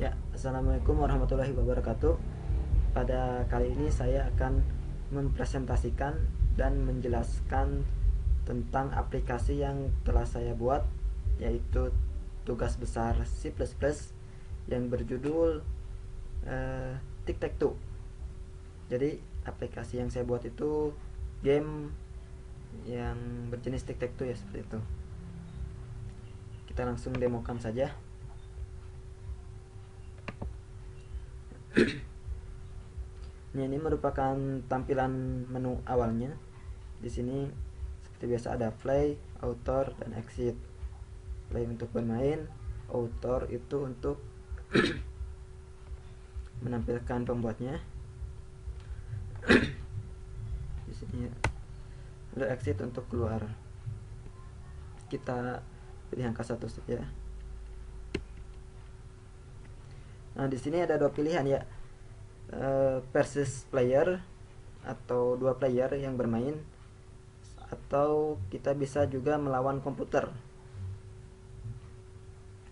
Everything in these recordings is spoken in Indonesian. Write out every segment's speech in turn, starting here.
Ya, assalamualaikum warahmatullahi wabarakatuh. Pada kali ini saya akan mempresentasikan dan menjelaskan tentang aplikasi yang telah saya buat, yaitu tugas besar C++ yang berjudul Tic Tac Toe. Jadi aplikasi yang saya buat itu game yang berjenis Tic Tac Toe ya, seperti itu. Kita langsung demokan saja. Ini merupakan tampilan menu awalnya. Di sini seperti biasa ada play, author, dan exit. Play untuk bermain, author itu untuk menampilkan pembuatnya. Di sini ada exit untuk keluar. Kita pilih angka 1 saja. Nah, di sini ada dua pilihan ya. Versus player atau dua player yang bermain, atau kita bisa juga melawan komputer.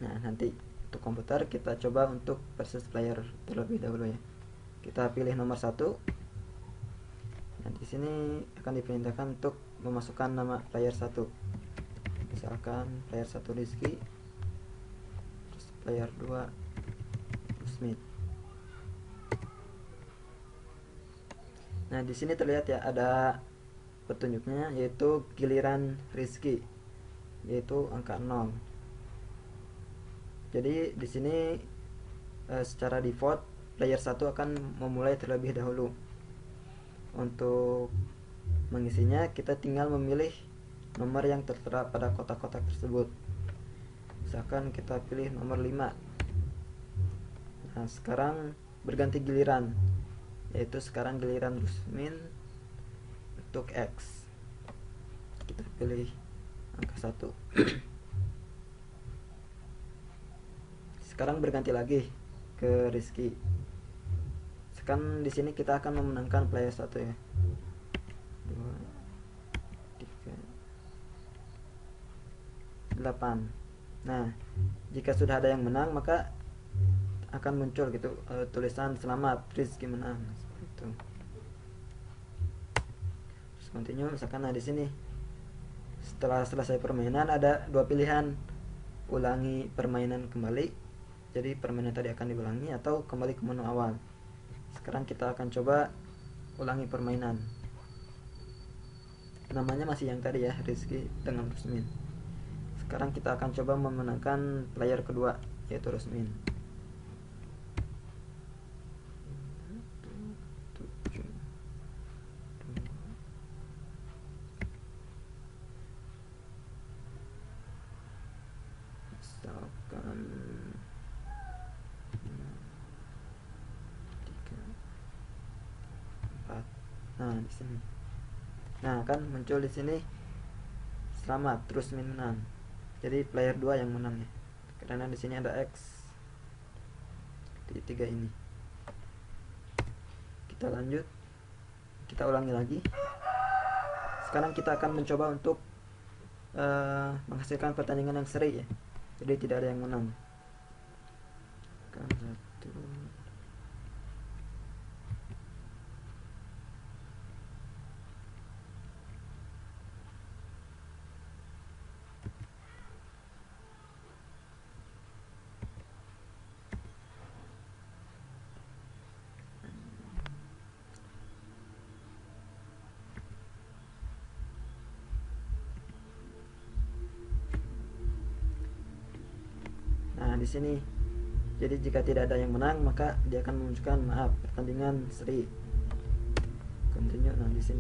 Nah, nanti untuk komputer kita coba untuk versus player terlebih dahulu ya. Kita pilih nomor 1. Nah, di sini akan diperintahkan untuk memasukkan nama player 1. Misalkan player 1 Rizky, terus player 2 Smith. Nah, di sini terlihat ya ada petunjuknya, yaitu giliran Rizky, yaitu angka 0. Jadi di sini secara default player 1 akan memulai terlebih dahulu. Untuk mengisinya kita tinggal memilih nomor yang tertera pada kotak-kotak tersebut. Misalkan kita pilih nomor 5. Nah, sekarang berganti giliran, yaitu sekarang giliran Rusmin untuk X. Kita pilih angka 1. Sekarang berganti lagi ke Rizky. Sekarang di sini kita akan memenangkan player 1 ya. 2 3 8. Nah, jika sudah ada yang menang maka akan muncul gitu tulisan selamat Rizky menang, seperti itu. Terus continue. Misalkan di sini setelah selesai permainan ada dua pilihan, ulangi permainan kembali, jadi permainan tadi akan diulangi, atau kembali ke menu awal. Sekarang kita akan coba ulangi permainan. Namanya masih yang tadi ya, Rizky dengan Rusmin. Sekarang kita akan coba memenangkan player kedua, yaitu Rusmin. Misalkan 3 4. Nah, di sini. Nah, kan muncul di sini selamat terus menang. Jadi player 2 yang menang ya. Karena di sini ada X di 3 ini. Kita lanjut. Kita ulangi lagi. Sekarang kita akan mencoba untuk menghasilkan pertandingan yang seri ya. Jadi tidak ada yang menang. Kan 1. Nah, di sini jadi jika tidak ada yang menang maka dia akan menunjukkan maaf pertandingan seri. Continue. Nah, di sini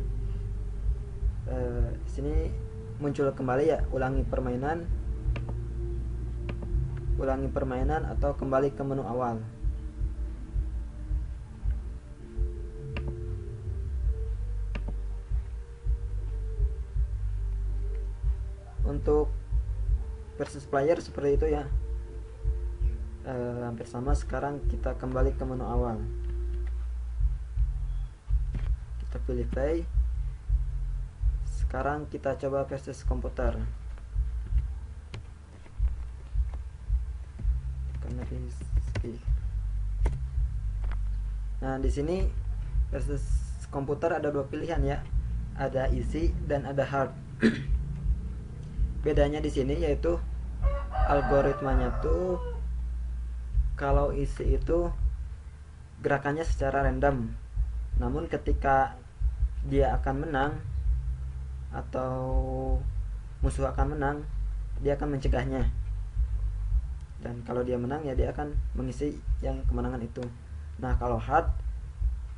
di sini muncul kembali ya, ulangi permainan atau kembali ke menu awal. Untuk versus player seperti itu ya. Hampir sama. Sekarang kita kembali ke menu awal. Kita pilih play. Sekarang kita coba versus komputer. Karena di Nah, di sini versus komputer ada dua pilihan ya. Ada easy dan ada hard. Bedanya di sini yaitu algoritmanya tuh kalau easy itu gerakannya secara random. Namun ketika dia akan menang atau musuh akan menang, dia akan mencegahnya. Dan kalau dia menang ya dia akan mengisi yang kemenangan itu. Nah, kalau hard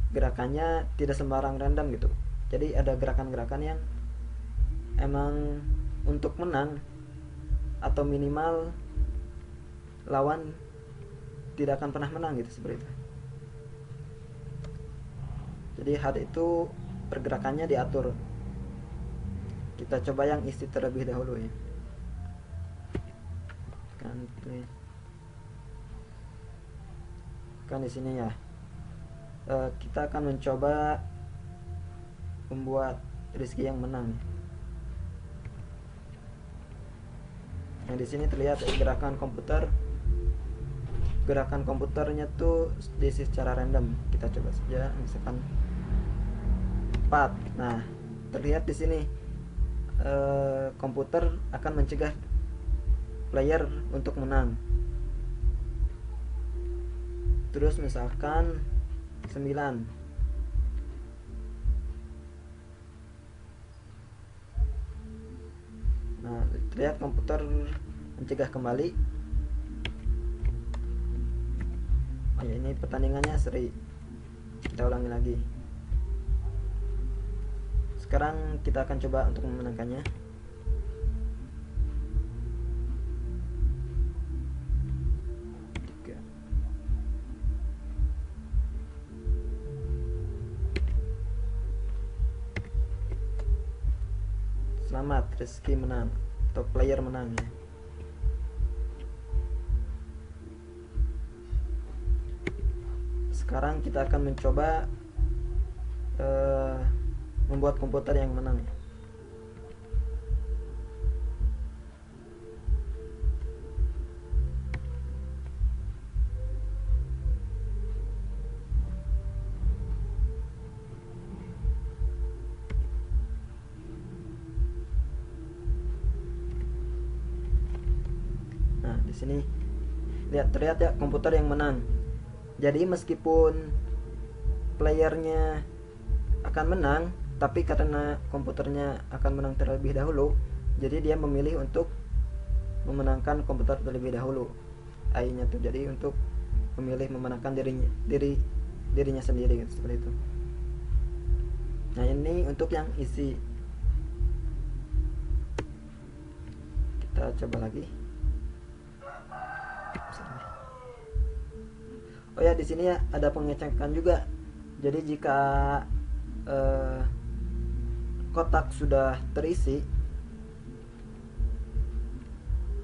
gerakannya tidak sembarang random gitu. Jadi ada gerakan-gerakan yang emang untuk menang atau minimal lawan tidak akan pernah menang gitu, seperti itu. Jadi hard itu pergerakannya diatur. Kita coba yang isi terlebih dahulu ya. Kan di sini ya. Kita akan mencoba membuat Rizky yang menang. Nah, di sini terlihat gerakan komputernya tuh diisi secara random. Kita coba saja misalkan 4. Nah, terlihat di sini komputer akan mencegah player untuk menang. Terus misalkan 9. Nah, terlihat komputer mencegah kembali. Oh ya, ini pertandingannya seri. Kita ulangi lagi. Sekarang kita akan coba untuk memenangkannya. Selamat, Rizky menang atau player menang ya. Sekarang kita akan mencoba membuat komputer yang menang ya. Nah, di sini terlihat ya komputer yang menang. Jadi meskipun playernya akan menang, tapi karena komputernya akan menang terlebih dahulu, jadi dia memilih untuk memenangkan komputer terlebih dahulu. AI-nya tuh jadi untuk memilih memenangkan dirinya sendiri gitu, seperti itu. Nah, ini untuk yang isi. Kita coba lagi. Oh ya, di sini ya ada pengecekan juga. Jadi jika kotak sudah terisi,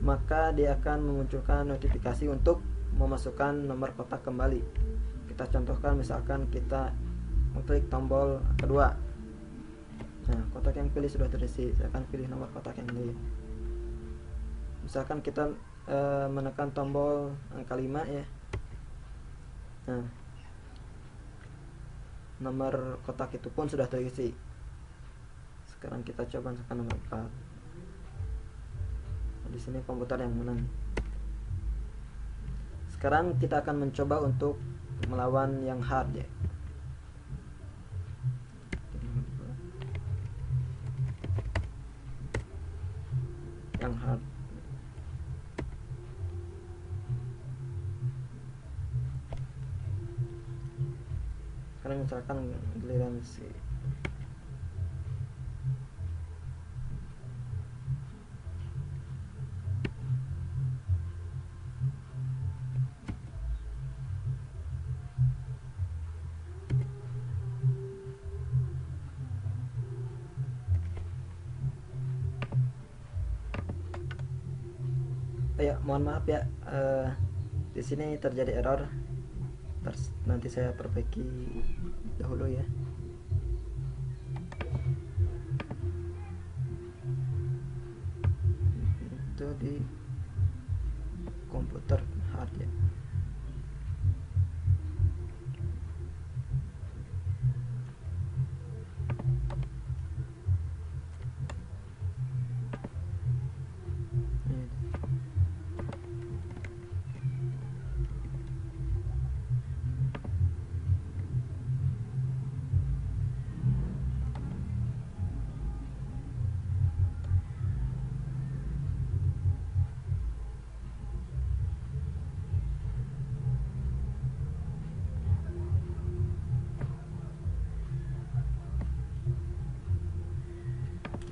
maka dia akan memunculkan notifikasi untuk memasukkan nomor kotak kembali. Kita contohkan, misalkan kita mengklik tombol kedua. Nah, kotak yang pilih sudah terisi, saya akan pilih nomor kotak yang ini. Misalkan kita menekan tombol angka 5 ya. Nah, nomor kotak itu pun sudah terisi. Sekarang kita coba misalkan nomor 4. Di sini komputer yang menang. Sekarang kita akan mencoba untuk melawan yang hard ya. Yang hard. Sekarang misalkan giliran si ya, mohon maaf ya, di sini terjadi error. Nanti saya perbaiki dahulu ya. Itu di komputer hard ya.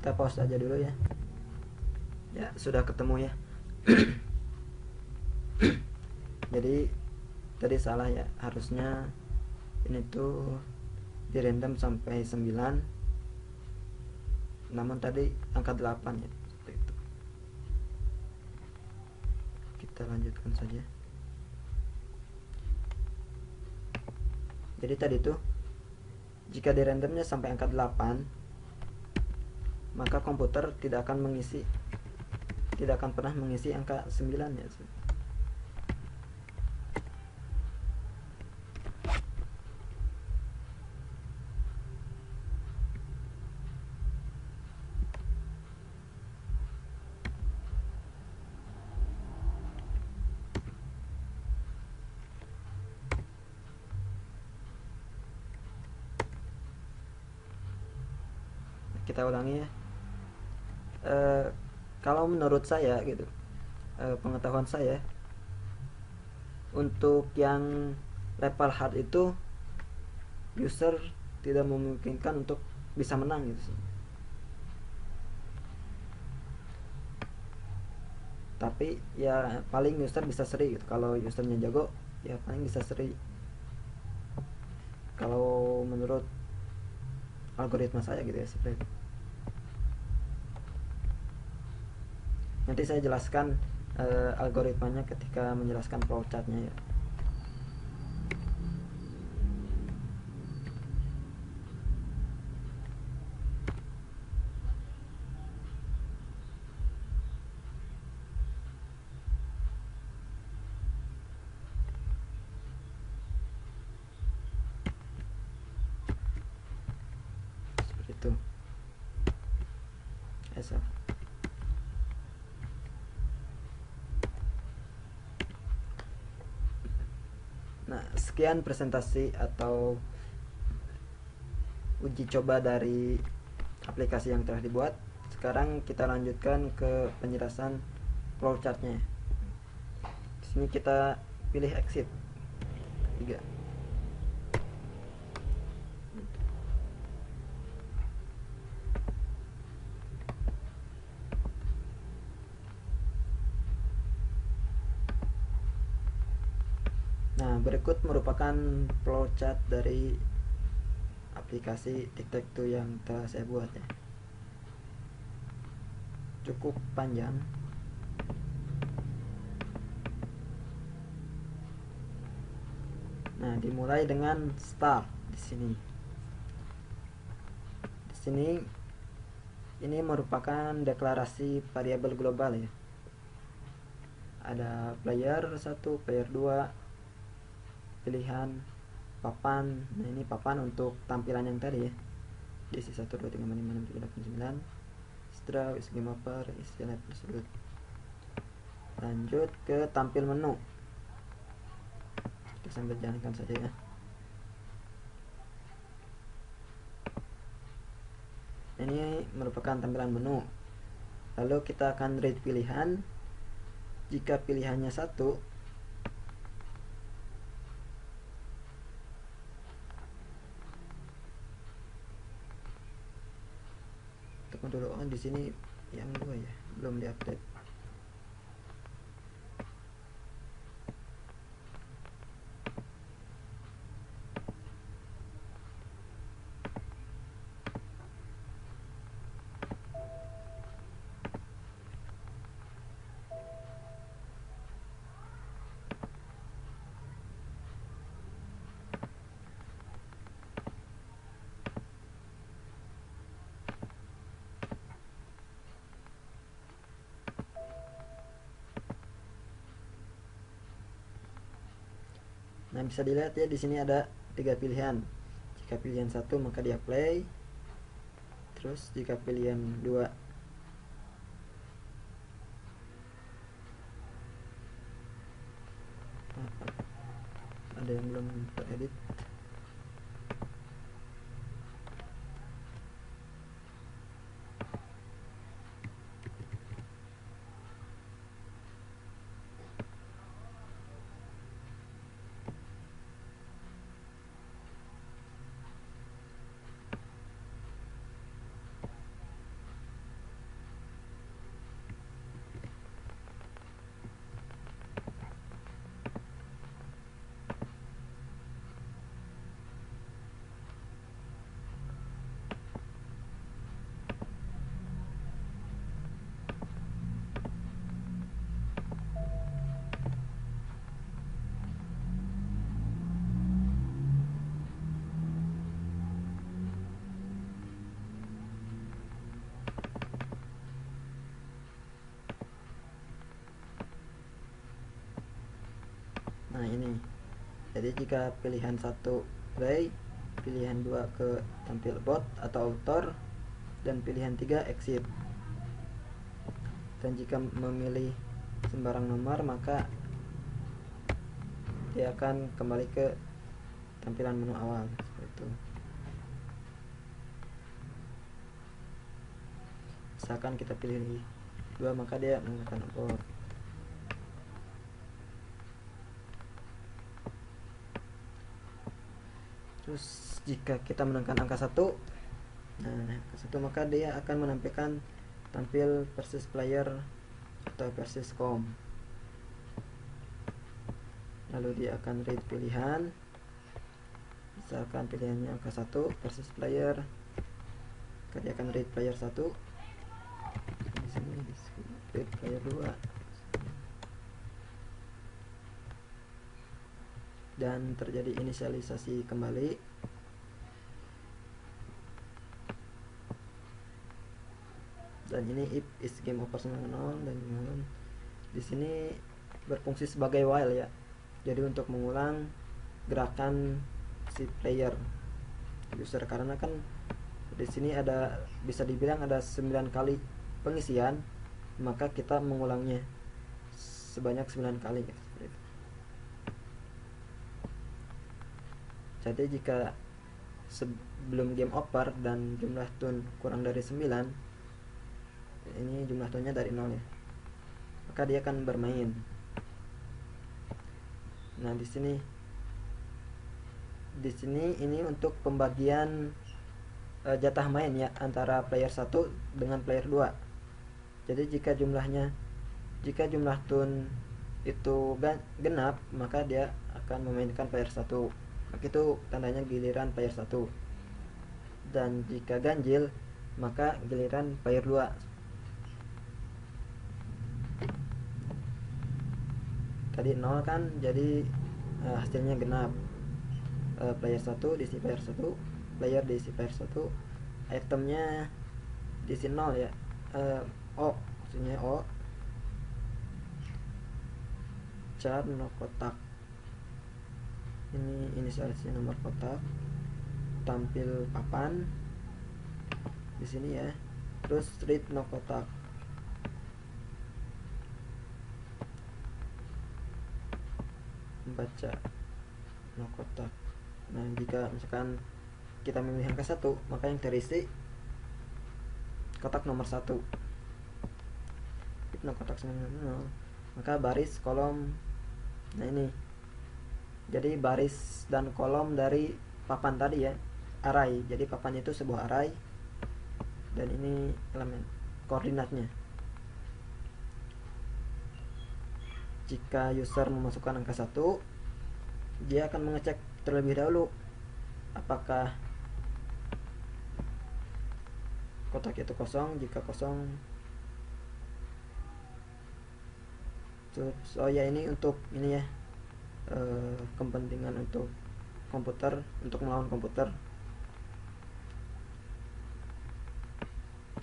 kita pause aja dulu ya. Ya, sudah ketemu ya. Jadi tadi salah ya, harusnya ini tuh di random sampai 9, namun tadi angka 8 ya, seperti itu. Kita lanjutkan saja. Jadi tadi tuh jika di randomnya sampai angka 8, maka komputer tidak akan pernah mengisi angka 9 ya. Kita ulangi ya. Kalau menurut saya gitu, pengetahuan saya, untuk yang level hard itu user tidak memungkinkan untuk bisa menang gitu sih. Tapi ya paling user bisa seri gitu. Kalau usernya jago ya paling bisa seri. Kalau menurut algoritma saya gitu ya, seperti itu. Nanti saya jelaskan algoritmanya ketika menjelaskan flowchartnya ya. Seperti itu. Eso. Nah, sekian presentasi atau uji coba dari aplikasi yang telah dibuat. Sekarang kita lanjutkan ke penjelasan flowchartnya. Di sini kita pilih exit 3. Nah, berikut merupakan flowchart dari aplikasi Tic-Tac-Toe yang telah saya buat ya. Cukup panjang. Nah, dimulai dengan start di sini. Di sini ini merupakan deklarasi variabel global ya. Ada player 1, player 2, pilihan, papan. Nah, ini papan untuk tampilan yang tadi ya. This is 1 2 3 4 5 6 7 8 9. Straw is game over is level sudut. Lanjut ke tampil menu. Kita sambil jalankan saja ya. Ini merupakan tampilan menu. Lalu kita akan read pilihan. Jika pilihannya 1, tekan dulu. Oh, di sini yang 2 ya, belum diupdate. Nah, bisa dilihat ya, di sini ada 3 pilihan. Jika pilihan 1 maka dia play. Terus jika pilihan 2 ada yang belum teredit. Nah ini, jadi jika pilihan 1 play, pilihan 2 ke tampil bot atau author, dan pilihan 3 exit. Dan jika memilih sembarang nomor, maka dia akan kembali ke tampilan menu awal seperti itu. Misalkan kita pilih 2, maka dia menggunakan abort. Terus jika kita menekan angka 1, maka dia akan menampilkan tampil versus player atau versus com. Lalu dia akan read pilihan, misalkan pilihannya angka 1 versus player, maka dia akan read player 1, di sini read player 2, dan terjadi inisialisasi kembali. Dan ini if is game over 0, dan di sini berfungsi sebagai while ya. Jadi untuk mengulang gerakan si player user, karena kan di sini ada, bisa dibilang ada 9 kali pengisian, maka kita mengulangnya sebanyak 9 kali ya, seperti itu. Jadi jika sebelum game over dan jumlah tune kurang dari 9, ini jumlah tune-nya dari 0 ya, maka dia akan bermain. Nah di sini ini untuk pembagian jatah main ya antara player 1 dengan player 2. Jadi jika jumlah tune itu genap, maka dia akan memainkan player 1. Maka itu tandanya giliran player 1. Dan jika ganjil, maka giliran player 2. Tadi 0 kan, jadi hasilnya genap. Player 1 diisi player 1, player diisi player 1, itemnya diisi 0 ya, O maksudnya O, char no kotak, ini inisialisasi nomor kotak, tampil papan di sini ya, terus read no kotak, membaca no kotak. Nah jika misalkan kita memilih angka 1, maka yang terisi kotak nomor 1, no kotak 9, maka baris kolom. Nah ini jadi baris dan kolom dari papan tadi ya, array. Jadi papannya itu sebuah array, dan ini elemen koordinatnya. Jika user memasukkan angka 1, dia akan mengecek terlebih dahulu apakah kotak itu kosong. Jika kosong, terus oh ya ini untuk ini ya, kepentingan untuk komputer, untuk melawan komputer.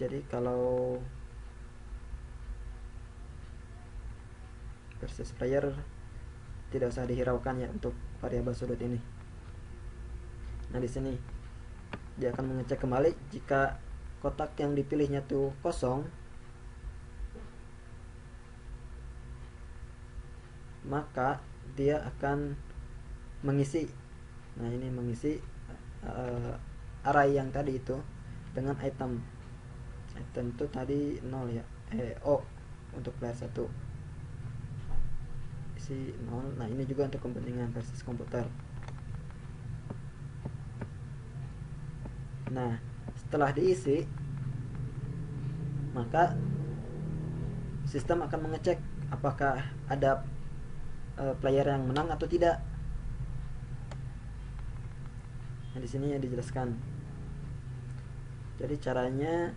Jadi kalau versus player tidak usah dihiraukan ya untuk variabel sudut ini. Nah di sini dia akan mengecek kembali jika kotak yang dipilihnya tuh kosong, maka dia akan mengisi. Nah ini mengisi array yang tadi itu dengan item itu tadi 0 ya, O untuk player 1 isi 0. Nah ini juga untuk kepentingan versus komputer. Nah setelah diisi, maka sistem akan mengecek apakah ada player yang menang atau tidak. Nah di sini ya dijelaskan. Jadi caranya,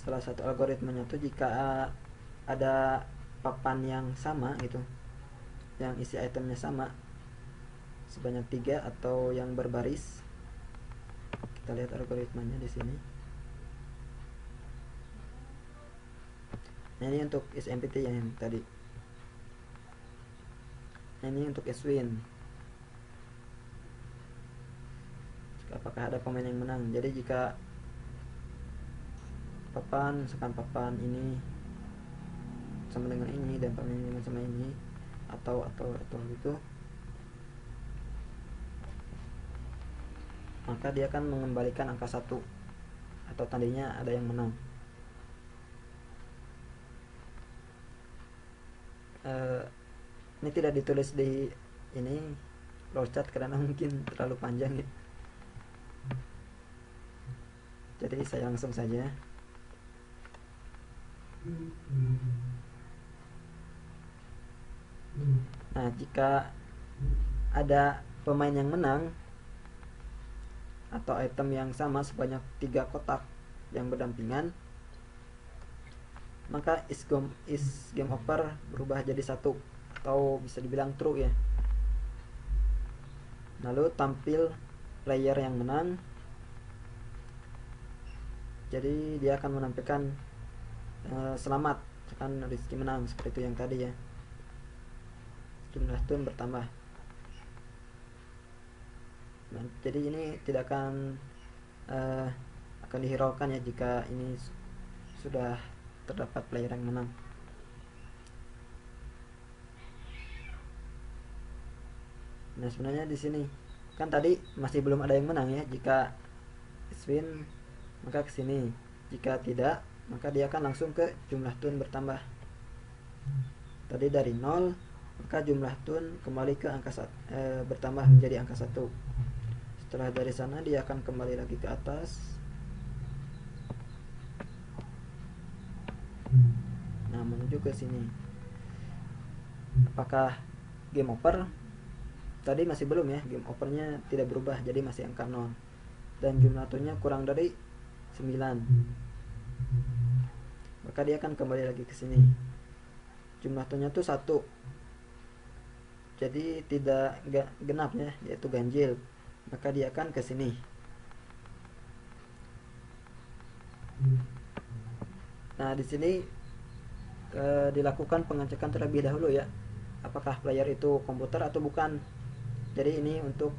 salah satu algoritmanya tuh jika ada papan yang sama gitu, yang isi itemnya sama sebanyak 3 atau yang berbaris. Kita lihat algoritmanya di sini. Nah ini untuk isMPT yang tadi. Ini untuk Eswin. Apakah ada pemain yang menang? Jadi jika papan, misalkan papan ini sama dengan ini dan papan ini sama ini, atau gitu, maka dia akan mengembalikan angka 1 atau tandanya ada yang menang. Ini tidak ditulis di ini flowchart karena mungkin terlalu panjang ya. Jadi saya langsung saja. Nah, jika ada pemain yang menang atau item yang sama sebanyak 3 kotak yang berdampingan, maka is game over berubah jadi 1 atau bisa dibilang true ya. Lalu tampil player yang menang. Jadi dia akan menampilkan selamat, akan Rizky menang, seperti itu yang tadi ya. Jumlah turn bertambah. Nah, jadi ini tidak akan dihiraukan ya jika ini sudah terdapat player yang menang. Nah, sebenarnya di sini kan tadi masih belum ada yang menang ya. Jika win maka ke sini, jika tidak maka dia akan langsung ke jumlah turn bertambah. Tadi dari 0, maka jumlah turn kembali ke angka bertambah menjadi angka 1. Setelah dari sana dia akan kembali lagi ke atas. Nah, menuju ke sini. Apakah game over? Tadi masih belum ya, game overnya tidak berubah, jadi masih angka 0 dan jumlah turnnya kurang dari 9, maka dia akan kembali lagi ke sini. Jumlah turnnya tuh 1, jadi tidak genap ya, yaitu ganjil, maka dia akan ke sini. Nah, di sini dilakukan pengecekan terlebih dahulu ya, apakah player itu komputer atau bukan. Jadi ini untuk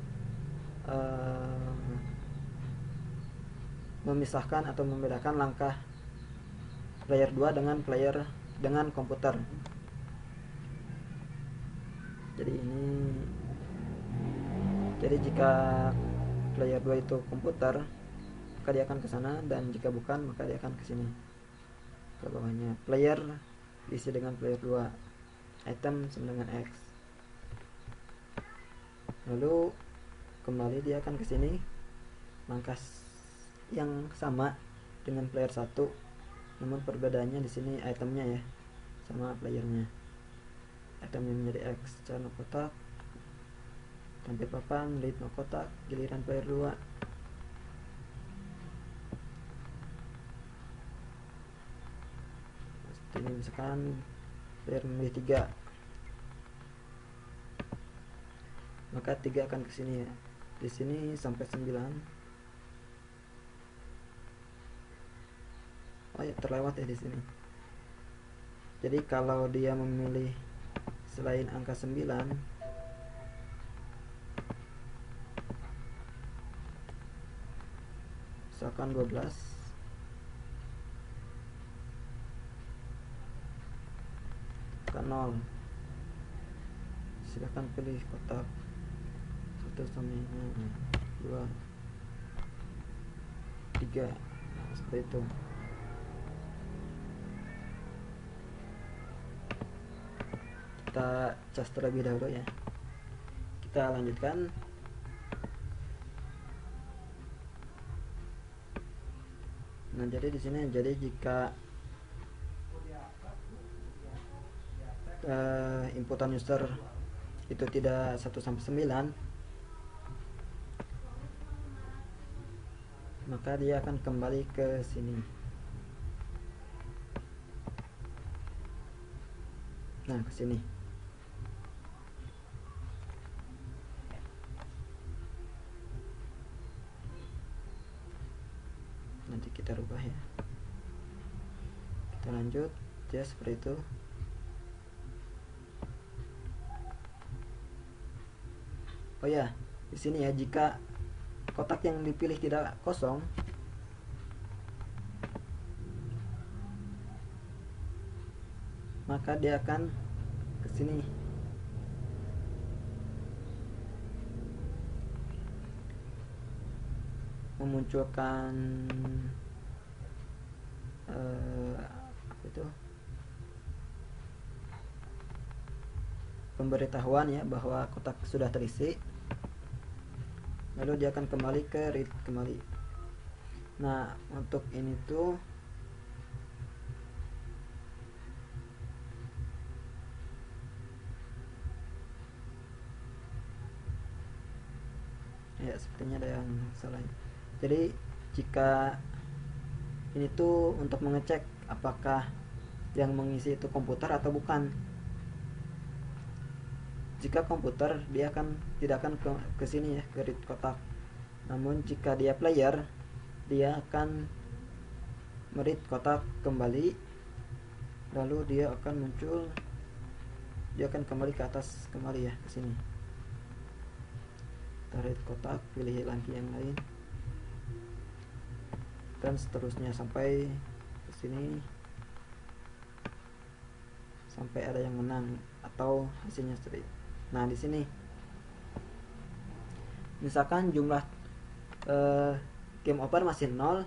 memisahkan atau membedakan langkah player 2 dengan komputer. Jadi jika player 2 itu komputer, maka dia akan ke sana, dan jika bukan maka dia akan ke sini, ke bawahnya. Player diisi dengan player 2, item sama dengan X. Lalu kembali dia akan ke sini, langkah yang sama dengan player 1, namun perbedaannya di sini itemnya ya sama playernya. Itemnya menjadi X, cara kotak, tampil papan, ritme kotak, giliran player 2. Ini misalkan player memilih 3, maka 3 akan ke sini ya. Di sini sampai 9. Oh ya, terlewat ya di sini. Jadi kalau dia memilih selain angka 9, misalkan 12, ke 0, silahkan pilih kotak 1 sampai 2, 3, seperti itu. Kita cas terlebih dahulu ya. Kita lanjutkan. Nah, jadi di sini jika inputan user itu tidak 1 sampai 9, maka dia akan kembali ke sini. Nah, ke sini. Nanti kita rubah ya. Kita lanjut ya, seperti itu. Oh ya, di sini ya, jika kotak yang dipilih tidak kosong, maka dia akan ke sini memunculkan apa itu, pemberitahuan ya bahwa kotak sudah terisi. Lalu dia akan kembali ke read kembali. Nah, untuk ini tuh ya, sepertinya ada yang salah. Jadi jika ini tuh untuk mengecek apakah yang mengisi itu komputer atau bukan. Jika komputer, dia akan tidak akan ke sini ya, ke read kotak. Namun jika dia player, dia akan meread kotak kembali, lalu dia akan muncul, dia akan kembali ke atas kembali ya, ke sini. Tarik kotak, pilih lagi yang lain, dan seterusnya sampai ke sini, sampai ada yang menang atau hasilnya straight. Nah, di sini misalkan jumlah game over masih 0,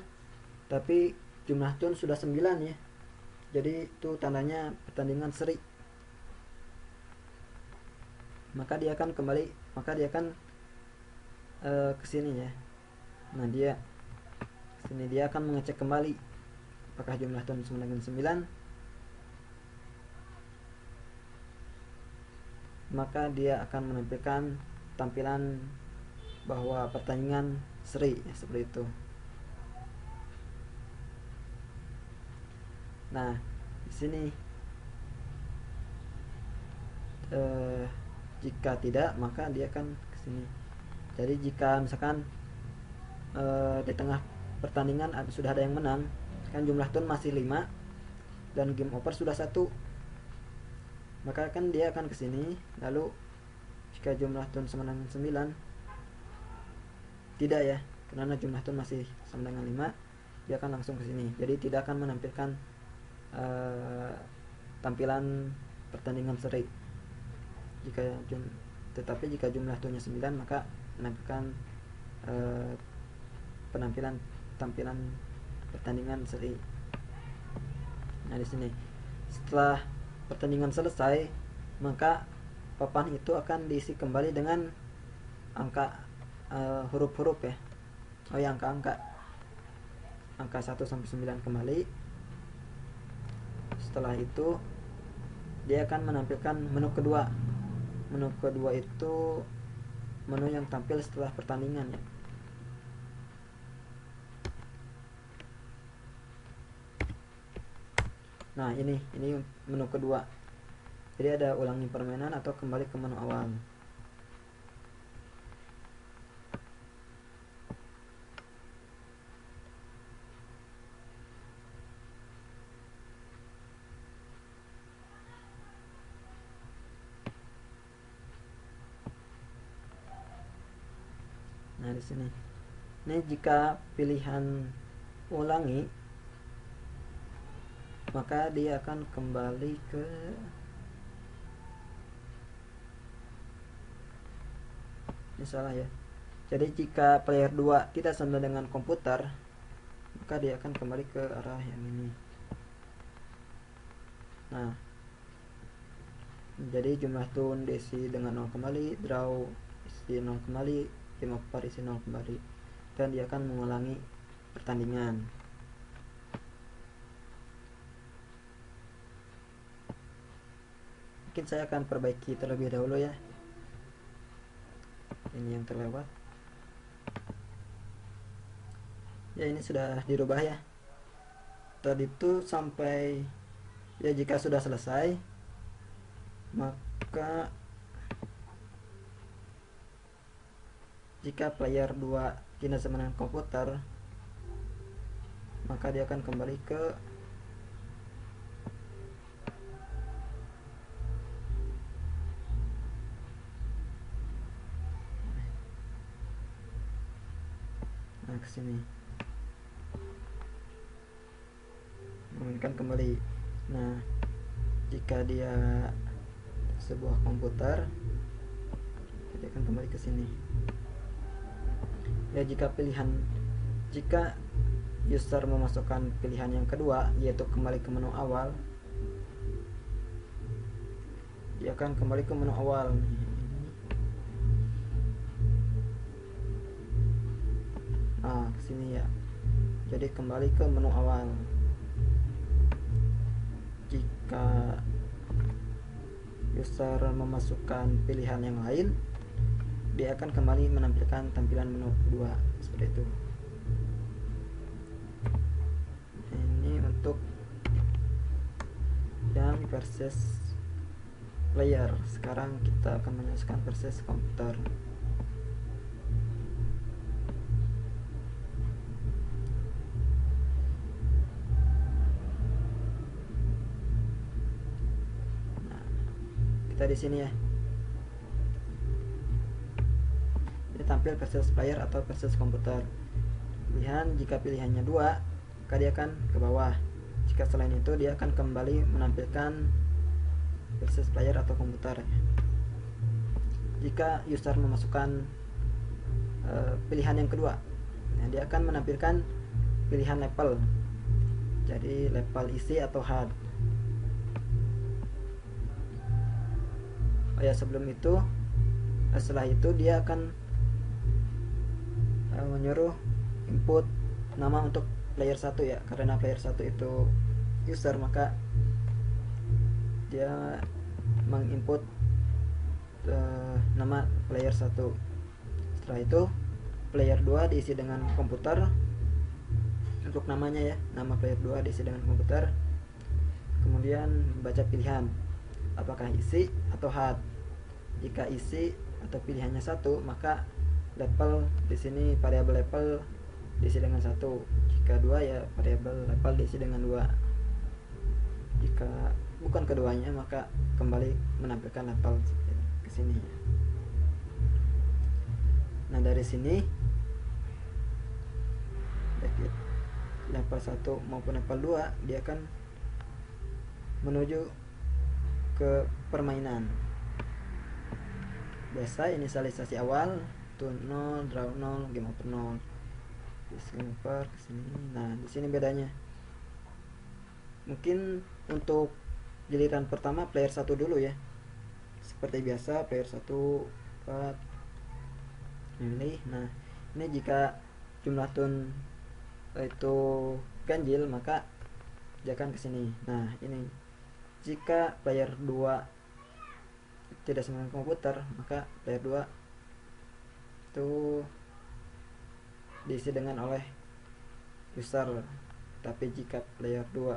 tapi jumlah turn sudah 9 ya. Jadi itu tandanya pertandingan seri. Maka dia akan kembali, maka dia akan ke sini ya. Nah, dia sini dia akan mengecek kembali apakah jumlah turn sama dengan 9. Maka dia akan menampilkan tampilan bahwa pertandingan seri ya, seperti itu. Nah, di sini jika tidak, maka dia akan ke sini. Jadi jika misalkan di tengah pertandingan sudah ada yang menang, kan jumlah turn masih 5 dan game over sudah 1, maka kan dia akan ke sini. Lalu jika jumlah turn sama dengan 9, tidak ya, karena jumlah turn masih sama dengan 5, dia akan langsung ke sini. Jadi tidak akan menampilkan tampilan pertandingan seri. Tetapi jika jumlah turnnya 9, maka menampilkan tampilan pertandingan seri. Nah, di sini setelah pertandingan selesai, maka papan itu akan diisi kembali dengan angka huruf-huruf ya. Oh ya, angka 1 sampai 9 kembali. Setelah itu dia akan menampilkan menu kedua. Menu kedua itu menu yang tampil setelah pertandingan ya. Nah, ini menu kedua. Jadi ada ulangi permainan atau kembali ke menu awal. Nah, di sini. Ini jika pilihan ulangi, maka dia akan kembali ke ini salah ya. Jadi jika player 2 tidak sama dengan komputer, maka dia akan kembali ke arah yang ini. Nah, jadi jumlah turn diisi dengan 0 kembali, draw isi 0 kembali, game over isi 0 kembali, dan dia akan mengulangi pertandingan. Mungkin saya akan perbaiki terlebih dahulu ya, ini yang terlewat ya. Ini sudah dirubah ya. Tadi itu sampai ya, jika sudah selesai, maka jika player 2 tidak sama dengan komputer, maka dia akan kembali ke Nah, ke sini memainkan kembali. Nah, jika dia sebuah komputer, dia akan kembali ke sini. Ya, jika user memasukkan pilihan yang kedua, yaitu kembali ke menu awal, dia akan kembali ke menu awal. Nah, kesini ya, jadi kembali ke menu awal. Jika user memasukkan pilihan yang lain, dia akan kembali menampilkan tampilan menu kedua seperti itu. Ini untuk yang versus player. Sekarang kita akan menyaksikan versus komputer. Nah, kita di sini ya. Ini tampil versus player atau versus komputer. Jika pilihannya 2, maka dia akan ke bawah. Jika selain itu, dia akan kembali menampilkan versus player atau komputer. Jika user memasukkan pilihan yang kedua, nah, dia akan menampilkan pilihan level, jadi level isi atau HUD. Oh ya, setelah itu dia akan menyuruh input nama untuk player 1 ya, karena player 1 itu user, maka dia menginput nama player 1. Setelah itu player 2 diisi dengan komputer untuk namanya ya, nama player 2 diisi dengan komputer. Kemudian baca pilihan apakah isi atau HUD. Jika isi atau pilihannya 1, maka level di sini variabel level diisi dengan 1. Jika 2 ya variabel level diisi dengan 2. Jika bukan keduanya, maka kembali menampilkan level ke sini. Nah, dari sini baik level 1 maupun level 2 dia akan menuju ke permainan. Biasa inisialisasi awal to 0, draw 0, game over 0. Game over ke sini. Nah, di sini bedanya. Mungkin untuk giliran pertama player 1 dulu ya. Seperti biasa player 1 milih. Nah, ini jika jumlah tun itu ganjil, maka dia akan ke sini. Nah, ini jika player 2 tidak sama komputer, maka player 2 itu diisi dengan oleh user. Tapi jika player 2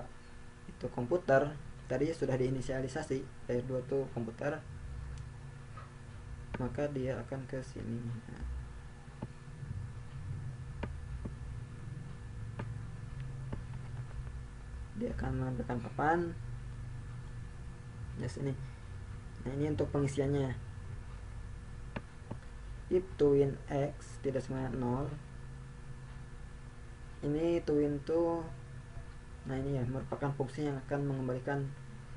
itu komputer, tadi sudah diinisialisasi player 2 itu komputer, maka dia akan ke sini. Nah, dia akan menampilkan papan ya sini. Nah, ini untuk pengisiannya. If twin x tidak sama 0, ini twin tuh, nah ini ya merupakan fungsi yang akan mengembalikan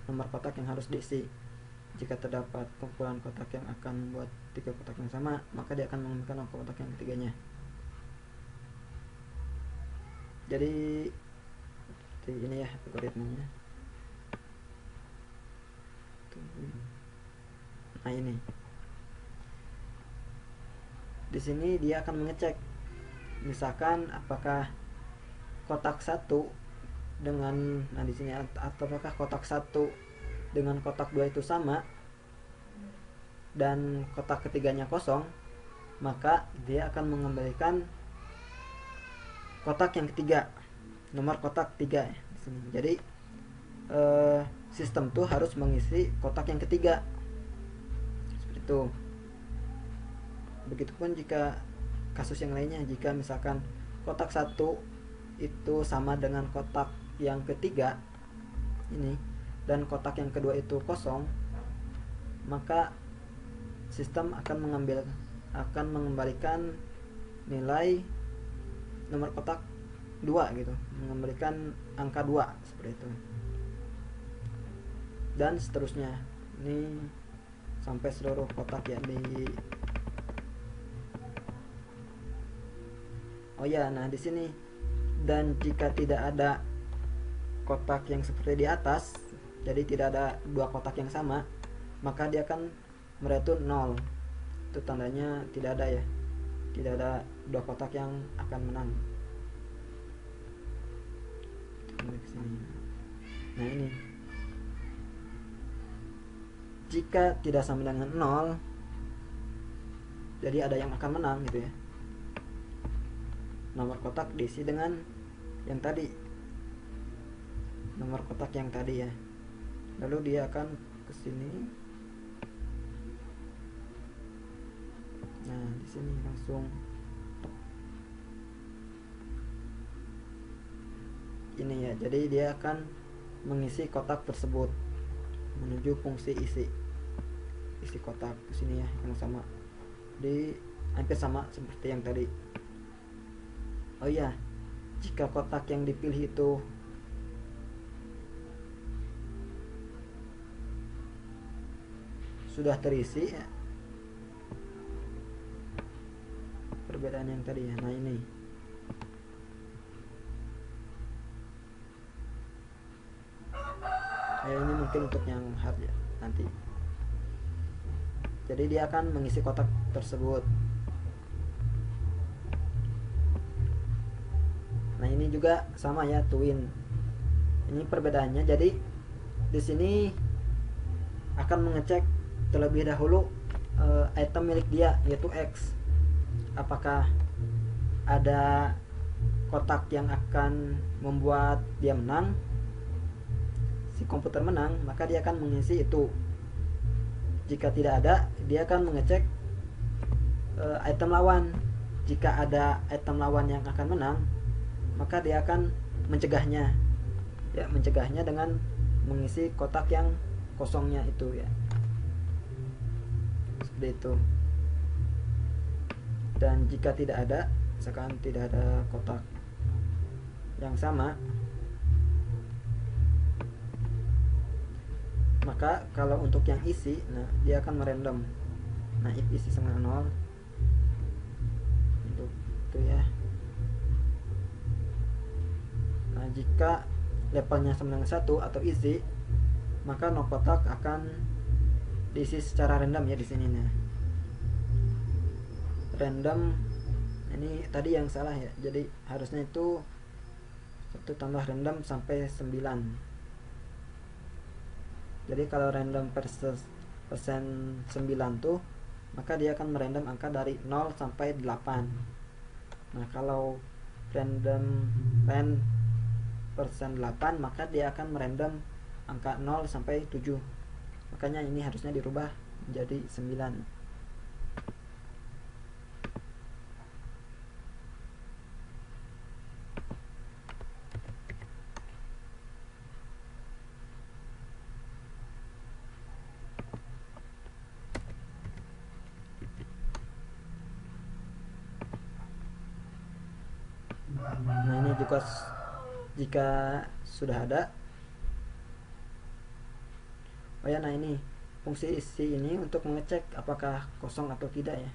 nomor kotak yang harus diisi. Jika terdapat kumpulan kotak yang akan membuat 3 kotak yang sama, maka dia akan mengembalikan nomor kotak yang ketiganya. Jadi ini ya algoritmanya. Nah, ini di sini dia akan mengecek, misalkan apakah kotak 1 dengan, nah di sini apakah kotak 1 dengan kotak 2 itu sama dan kotak ketiganya kosong, maka dia akan mengembalikan kotak yang ketiga, nomor kotak 3 ya, di sini. Jadi sistem tuh harus mengisi kotak yang ketiga seperti itu. Begitupun jika kasus yang lainnya, jika misalkan kotak 1 itu sama dengan kotak yang ketiga ini dan kotak yang kedua itu kosong, maka sistem akan mengembalikan nilai nomor kotak 2 gitu, memberikan angka 2 seperti itu, dan seterusnya. Ini sampai seluruh kotak ya oh ya, nah di sini, dan jika tidak ada kotak yang seperti di atas, jadi tidak ada dua kotak yang sama, maka dia akan mereka 0. Itu tandanya tidak ada ya, tidak ada dua kotak yang akan menang. Nah ini, jika tidak sama dengan 0, jadi ada yang akan menang gitu ya. Nomor kotak diisi dengan yang tadi, nomor kotak yang tadi ya, lalu dia akan ke sini. Nah di sini langsung ini ya, jadi dia akan mengisi kotak tersebut menuju fungsi isi kotak ke sini ya, yang sama, di hampir sama seperti yang tadi. Oh iya, jika kotak yang dipilih itu sudah terisi ya, perbedaan yang tadi ya. Nah ini, ini mungkin untuk yang hard ya nanti. Jadi dia akan mengisi kotak tersebut. Nah ini juga sama ya, twin. Ini perbedaannya, jadi di sini akan mengecek terlebih dahulu item milik dia, yaitu X. Apakah ada kotak yang akan membuat dia menang, si komputer menang, maka dia akan mengisi itu. Jika tidak ada, dia akan mengecek item lawan. Jika ada item lawan yang akan menang, maka dia akan mencegahnya ya, mencegahnya dengan mengisi kotak yang kosongnya itu ya, seperti itu. Dan jika tidak ada, misalkan tidak ada kotak yang sama, maka kalau untuk yang isi, nah dia akan merandom. Nah if isi sama 0 untuk itu ya. Nah jika levelnya sama dengan 1 atau easy, maka no kotak akan diisi secara random ya di sini. Nah random, ini tadi yang salah ya, jadi harusnya itu 1 tambah random sampai 9. Jadi kalau random persen 9 tuh, maka dia akan merandom angka dari 0 sampai 8. Nah kalau random persen 8, maka dia akan merandom angka 0 sampai 7. Makanya ini harusnya dirubah menjadi 9. Nah ini juga jika sudah ada. Oh ya, nah ini fungsi isi ini untuk mengecek apakah kosong atau tidak ya.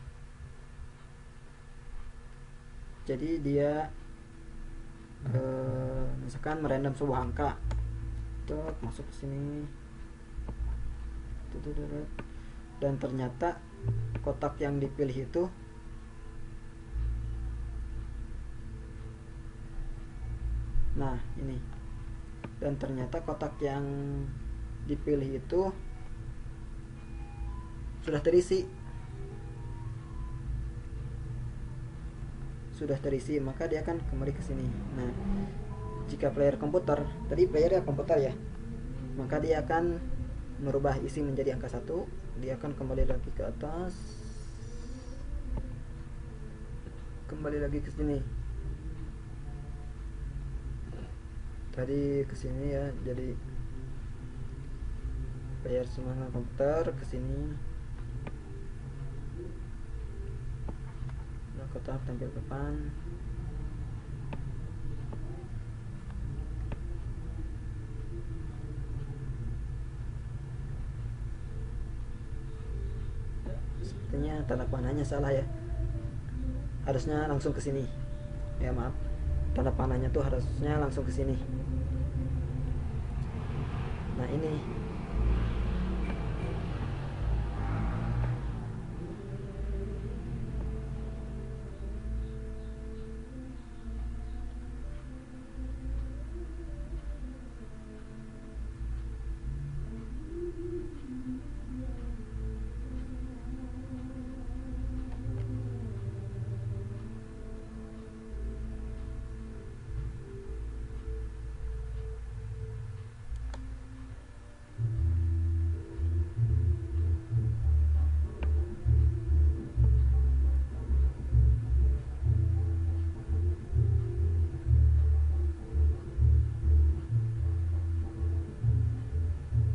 Jadi dia misalkan merandom sebuah angka, tuh masuk ke sini, dan ternyata kotak yang dipilih itu nah ini, dan ternyata kotak yang dipilih itu sudah terisi, maka dia akan kembali ke sini. Nah jika player komputer, tadi playernya komputer ya, maka dia akan merubah isi menjadi angka 1. Dia akan kembali lagi ke atas, kembali lagi ke sini, tadi ke sini ya. Jadi player semangat komputer ke sini, nah kotak tampil depan, sepertinya tanda panahnya salah ya, harusnya langsung ke sini ya, maaf, tanda panahnya tuh harusnya langsung ke sini. Nah ini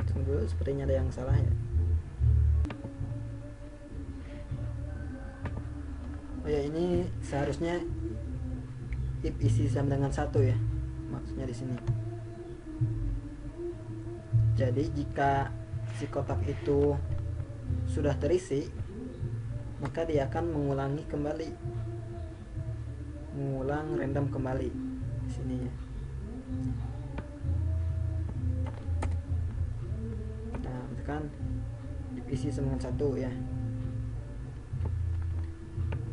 tunggu, sepertinya ada yang salah ya. Oh ya, ini seharusnya if isi sama dengan 1 ya, maksudnya di sini. Jadi jika si kotak itu sudah terisi, maka dia akan mengulang random kembali di sini ya. Nah, misalkan isi sama dengan 1 ya.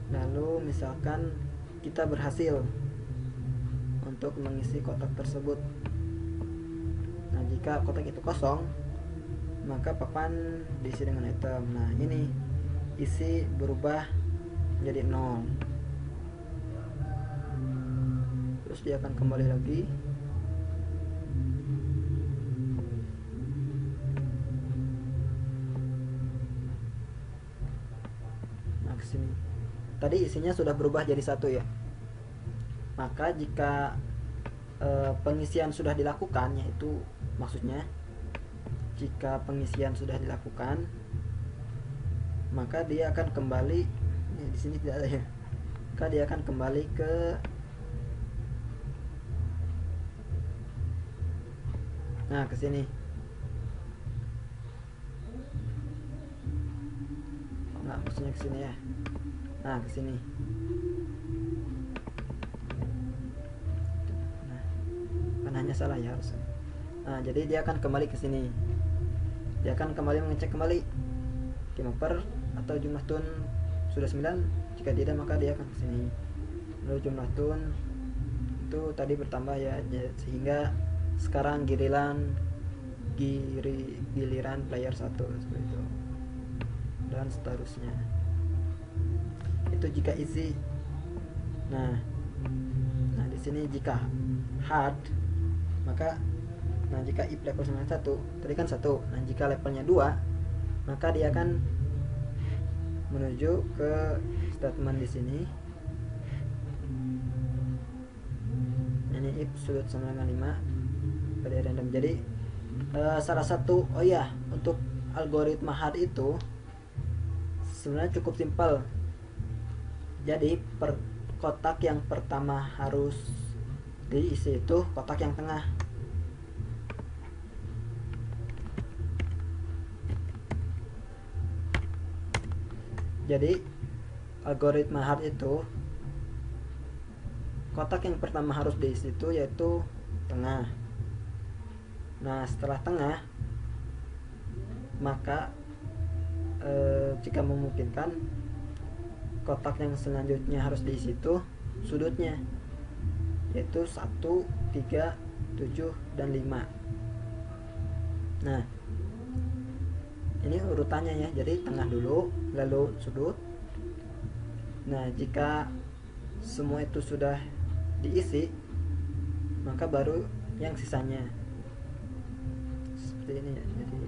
Lalu misalkan kita berhasil untuk mengisi kotak tersebut. Nah, jika kotak itu kosong, maka papan diisi dengan item. Nah, ini isi berubah menjadi 0. Terus dia akan kembali lagi. Nah, ke sini. Tadi isinya sudah berubah jadi 1 ya. Maka jika pengisian sudah dilakukan, yaitu maksudnya jika pengisian sudah dilakukan, maka dia akan kembali di sini tidak ada ya. Maka dia akan kembali ke ke sini. Enggak, maksudnya ke sini ya. Nah, ke sini. Nah, panahnya salah ya harusnya. Nah, jadi dia akan kembali ke sini. Dia akan kembali mengecek kembali keeper atau jumlah tun sudah 9. Jika tidak, maka dia akan ke sini. Lalu jumlah tun itu tadi bertambah ya, sehingga sekarang giliran player 1 seperti itu. Dan seterusnya. Itu jika isi. Nah di sini jika hard, maka jika if level 1 tadi kan 1. Nah, jika levelnya 2, maka dia akan menuju ke statement di sini. Ini if sudut sama dengan 5 pada random. Jadi salah satu untuk algoritma hard itu sebenarnya cukup simpel. Jadi kotak yang pertama harus diisi itu kotak yang tengah. Jadi algoritma hard itu kotak yang pertama harus diisi itu yaitu tengah. Nah, setelah tengah, maka jika memungkinkan, kotak yang selanjutnya harus diisi itu sudutnya, yaitu 1, 3, 7, dan 5. Nah, ini urutannya ya. Jadi tengah dulu, lalu sudut. Nah, jika semua itu sudah diisi, maka baru yang sisanya seperti ini ya. Jadi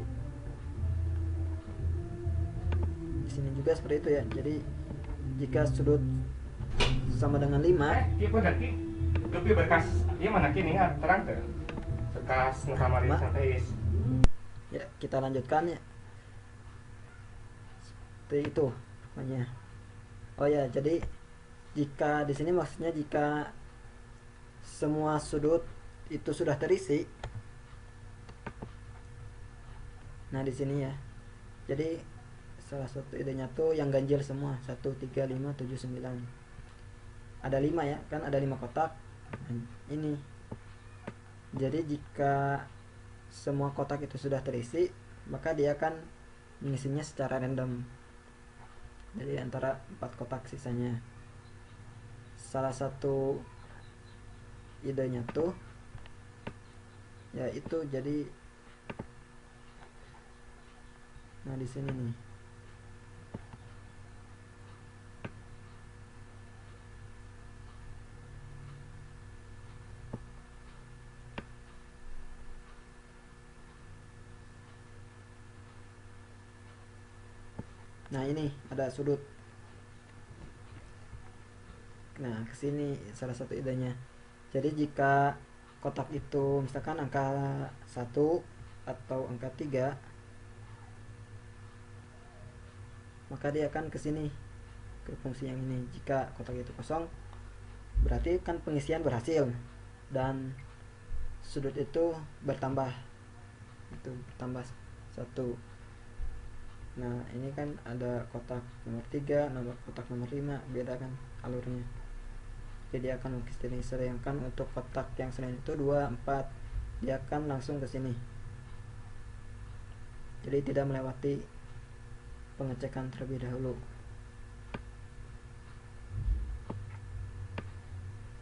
di sini juga seperti itu ya. Jadi jika sudut sama dengan 5, lebih berkas dia mana kini ya terang tuh bekas kamar sampai ya. Kita lanjutkan ya, seperti itu pokoknya. Oh ya, jadi jika di sini maksudnya jika semua sudut itu sudah terisi. Nah, di sini ya. Jadi salah satu idenya tuh yang ganjil semua, 1, 3, 5, 7, 9. Ada 5 ya, kan ada 5 kotak. Ini. Jadi jika semua kotak itu sudah terisi, maka dia akan mengisinya secara random. Jadi antara 4 kotak sisanya. Salah satu idenya tuh yaitu jadi, nah di sini nih. Nah ini ada sudut. Nah kesini salah satu idenya. Jadi jika kotak itu misalkan angka 1 atau angka 3, maka dia akan kesini, ke fungsi yang ini. Jika kotak itu kosong, berarti kan pengisian berhasil dan sudut itu bertambah, itu bertambah 1. Nah ini kan ada kotak nomor 3, nomor kotak nomor 5, beda kan alurnya. Jadi akan ke sini. Sedangkan untuk kotak yang selain itu 2, 4, dia akan langsung ke sini. Jadi tidak melewati pengecekan terlebih dahulu.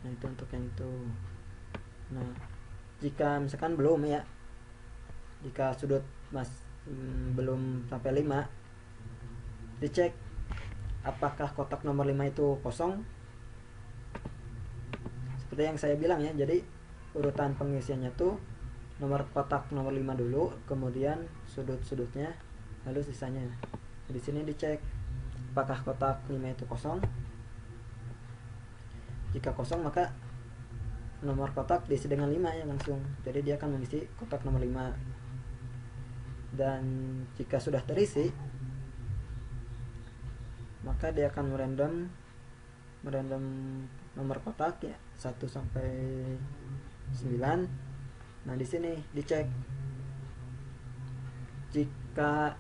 Nah itu untuk yang itu. Nah jika misalkan belum ya, jika sudut belum sampai 5, dicek apakah kotak nomor 5 itu kosong. Seperti yang saya bilang ya, jadi urutan pengisiannya tuh nomor kotak nomor 5 dulu, kemudian sudut-sudutnya, lalu sisanya. Di sini dicek apakah kotak 5 itu kosong. Jika kosong, maka nomor kotak diisi dengan 5 ya langsung. Jadi dia akan mengisi kotak nomor 5. Dan jika sudah terisi, maka dia akan merandom nomor kotak ya 1 sampai 9. Nah di sini dicek jika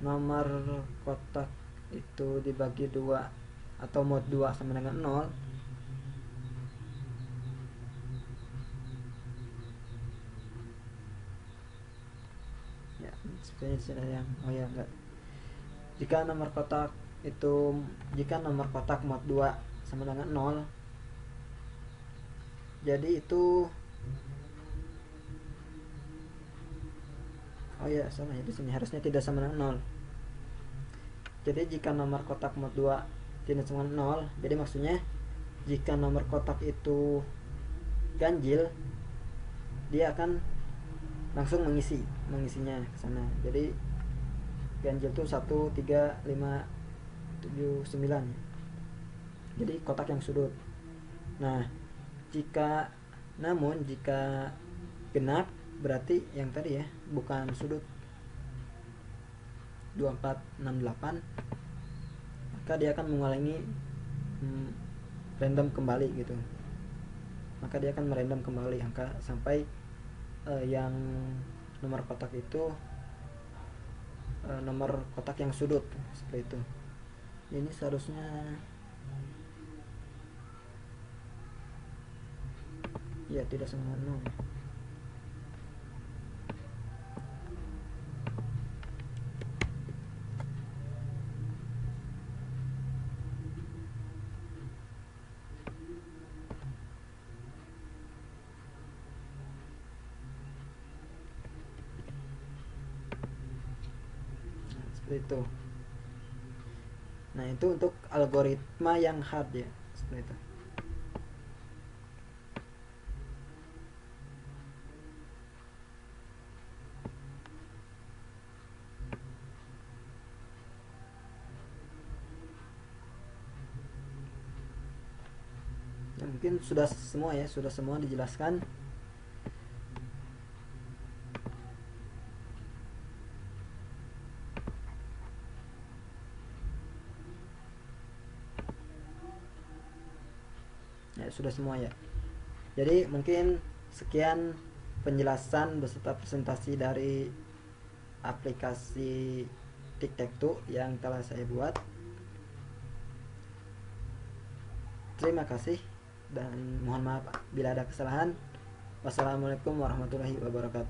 nomor kotak itu dibagi 2 atau mod 2 sama dengan 0, ya seperti yang enggak. Jika nomor kotak mod 2 sama dengan 0, jadi itu salah ya, di sini harusnya tidak sama dengan 0. Jadi jika nomor kotak mod 2 tidak sama dengan 0, jadi maksudnya jika nomor kotak itu ganjil, dia akan langsung mengisinya ke sana. Jadi ganjil tuh 1, 3, 5, 7, 9. Jadi kotak yang sudut. Nah, jika genap, berarti yang tadi ya, bukan sudut 2, 4, 6, 8, maka dia akan mengulangi random kembali gitu. Maka dia akan merandom kembali angka sampai yang nomor kotak itu nomor kotak yang sudut, seperti itu. Ini seharusnya ya tidak sama 0. Seperti itu. Nah itu untuk algoritma yang hard ya, seperti itu. Ya, mungkin sudah semua dijelaskan. Sudah semua ya. Jadi mungkin sekian penjelasan beserta presentasi dari aplikasi tic-tac-toe yang telah saya buat. Terima kasih dan mohon maaf bila ada kesalahan. Wassalamualaikum warahmatullahi wabarakatuh.